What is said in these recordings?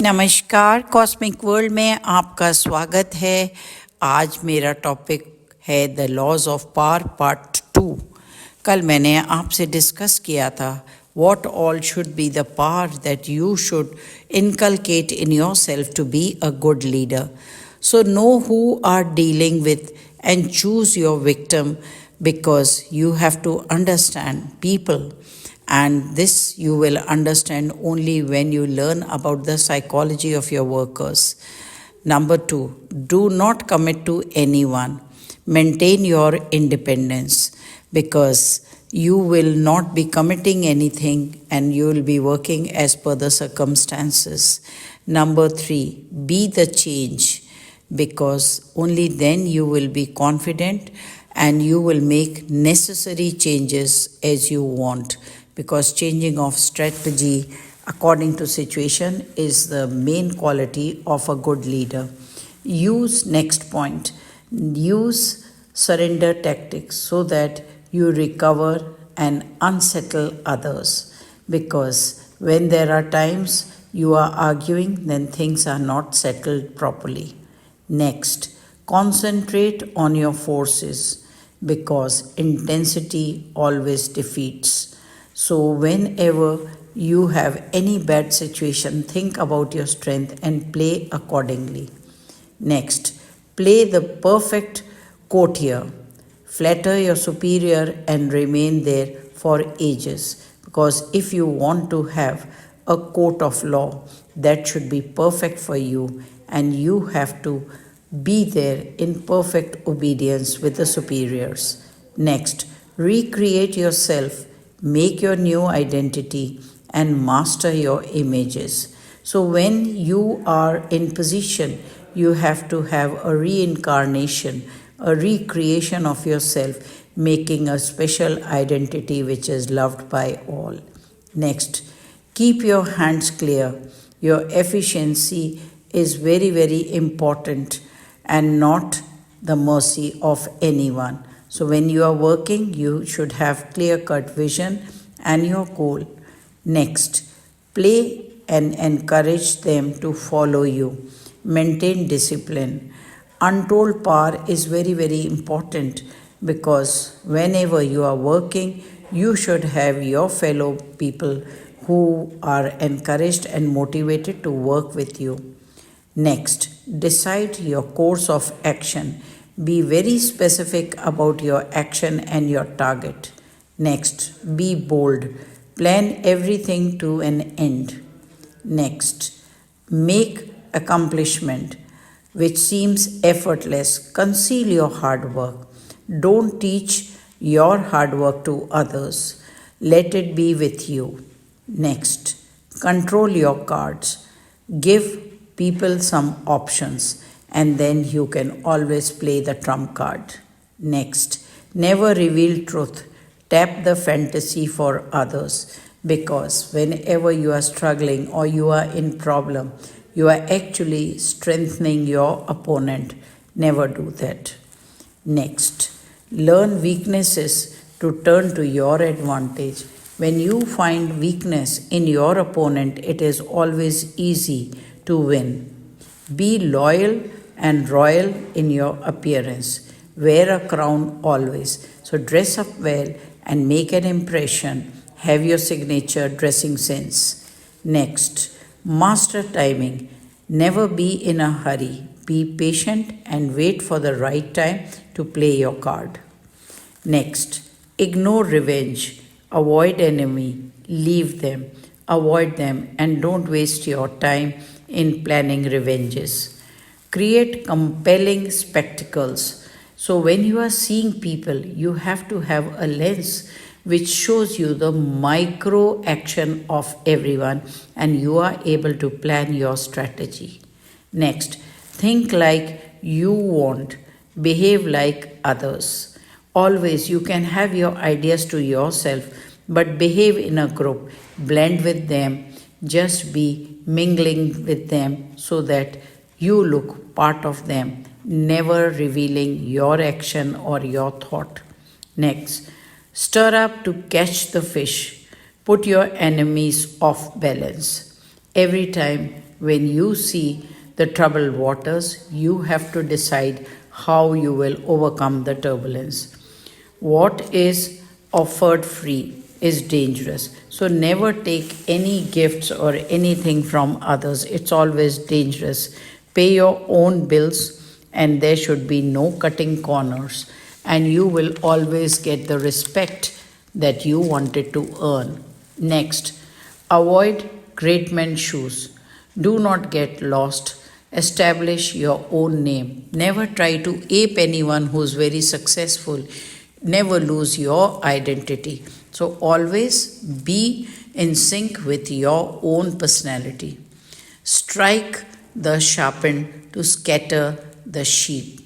नमस्कार, cosmic world में आपका स्वागत है। आज मेरा टॉपिक है the laws of power part 2। कल मैंने आपसे डिस्कस किया था what all should be the power that you should inculcate in yourself to be a good leader. So know who are dealing with and choose your victim, because you have to understand people, and this you will understand only when you learn about the psychology of your workers. Number 2, do not commit to anyone. Maintain your independence, because you will not be committing anything and you will be working as per the circumstances. Number 3, be the change, because only then you will be confident and you will make necessary changes as you want, because changing of strategy according to situation is the main quality of a good leader. Use next point, use surrender tactics so that you recover and unsettle others, because when there are times you are arguing, then things are not settled properly. Next, concentrate on your forces, because intensity always defeats. So, whenever you have any bad situation, think about your strength and play accordingly. Next, play the perfect courtier. Flatter your superior and remain there for ages, because if you want to have a court of law, that should be perfect for you, and you have to be there in perfect obedience with the superiors. Next, recreate yourself, make your new identity, and master your images. So, when you are in position, you have to have a reincarnation, a recreation of yourself, making a special identity which is loved by all. Next, keep your hands clear. Your efficiency is very, very important and not the mercy of anyone. So, when you are working, you should have clear cut vision and your goal. Next, play and encourage them to follow you. Maintain discipline. Untold power is very, very important, because whenever you are working, you should have your fellow people who are encouraged and motivated to work with you. Next, decide your course of action. Be very specific about your action and your target. Next, be bold. Plan everything to an end. Next, make accomplishment which seems effortless. Conceal your hard work. Don't teach your hard work to others. Let it be with you. Next, control your cards. Give people some options, and then you can always play the trump card. Next, never reveal truth. Tap the fantasy for others, because whenever you are struggling or you are in problem, you are actually strengthening your opponent. Never do that. Next, learn weaknesses to turn to your advantage. When you find weakness in your opponent, it is always easy to win. Be loyal and royal in your appearance. Wear a crown always. So dress up well and make an impression. Have your signature dressing sense. Next, master timing. Never be in a hurry. Be patient and wait for the right time to play your card. Next, ignore revenge. Avoid enemy. Leave them. Avoid them and don't waste your time in planning revenges. Create compelling spectacles. So, when you are seeing people, you have to have a lens which shows you the micro action of everyone, and you are able to plan your strategy. Next, think like you want, behave like others. Always you can have your ideas to yourself, but behave in a group, blend with them, just be mingling with them so that you look part of them, never revealing your action or your thought. Next, stir up to catch the fish. Put your enemies off balance. Every time when you see the troubled waters, you have to decide how you will overcome the turbulence. What is offered free is dangerous. So never take any gifts or anything from others. It's always dangerous. Pay your own bills, and there should be no cutting corners, and you will always get the respect that you wanted to earn. Next, avoid great men's shoes. Do not get lost. Establish your own name. Never try to ape anyone who's very successful. Never lose your identity. So always be in sync with your own personality. Strike the sharpened to scatter the sheep.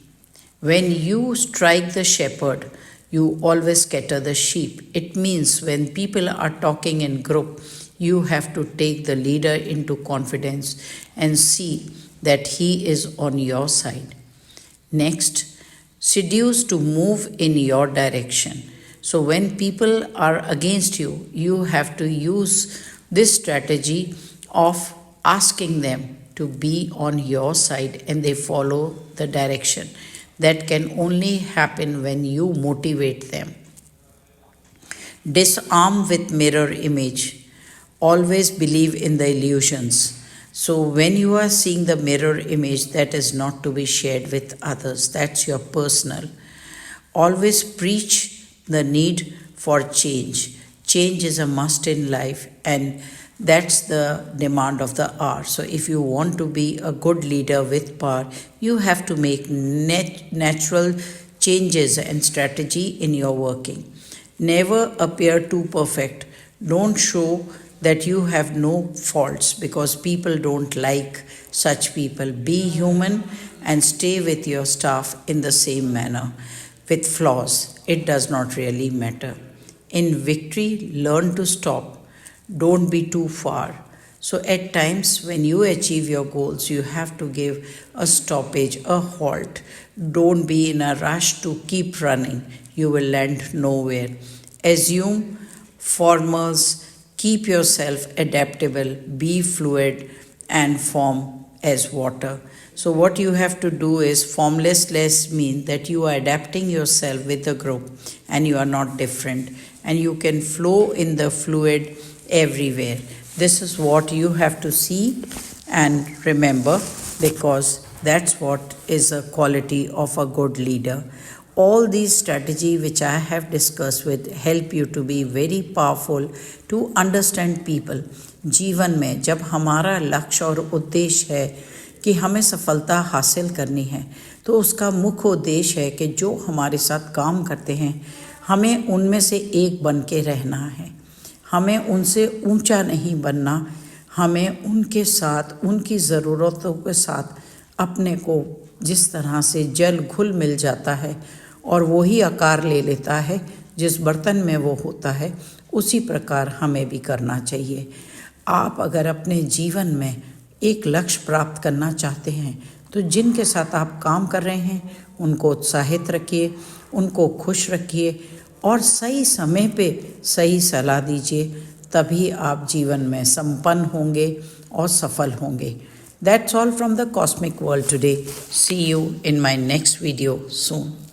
When you strike the shepherd, you always scatter the sheep. It means when people are talking in group, you have to take the leader into confidence and see that he is on your side. Next, seduce to move in your direction. So when people are against you, you have to use this strategy of asking them to be on your side and they follow the direction. That can only happen when you motivate them. Disarm with mirror image. Always believe in the illusions. So when you are seeing the mirror image, that is not to be shared with others. That's your personal. Always preach the need for change. Change is a must in life, and that's the demand of the hour. So if you want to be a good leader with power, you have to make natural changes and strategy in your working. Never appear too perfect. Don't show that you have no faults, because people don't like such people. Be human and stay with your staff in the same manner. With flaws, it does not really matter. In victory, learn to stop. Don't be too far. So at times when you achieve your goals, you have to give a stoppage, a halt. Don't be in a rush to keep running. You will land nowhere. Assume formals. Keep yourself adaptable, be fluid, and form as water. So what you have to do is formlessness mean that you are adapting yourself with the group and you are not different, and you can flow in the fluid everywhere. This is what you have to see and remember, because that's what is a quality of a good leader. All these strategy which I have discussed with help you to be very powerful to understand people. जीवन में जब हमारा लक्ष्य और उद्देश्य है कि हमें सफलता हासिल करनी है, तो उसका मुख्य उद्देश्य है कि जो हमारे साथ काम करते हैं हमें उनमें से एक बन के रहना है. हमें उनसे ऊंचा नहीं बनना. हमें उनके साथ, उनकी ज़रूरतों के साथ अपने को जिस तरह से जल घुल मिल जाता है और वही आकार ले लेता है जिस बर्तन में वो होता है, उसी प्रकार हमें भी करना चाहिए. आप अगर अपने जीवन में एक लक्ष्य प्राप्त करना चाहते हैं तो जिनके साथ आप काम कर रहे हैं उनको उत्साहित रखिए, उनको खुश रखिए और सही समय पे सही सलाह दीजिए. तभी आप जीवन में संपन्न होंगे और सफल होंगे. That's all from the cosmic world today. See you in my next video soon.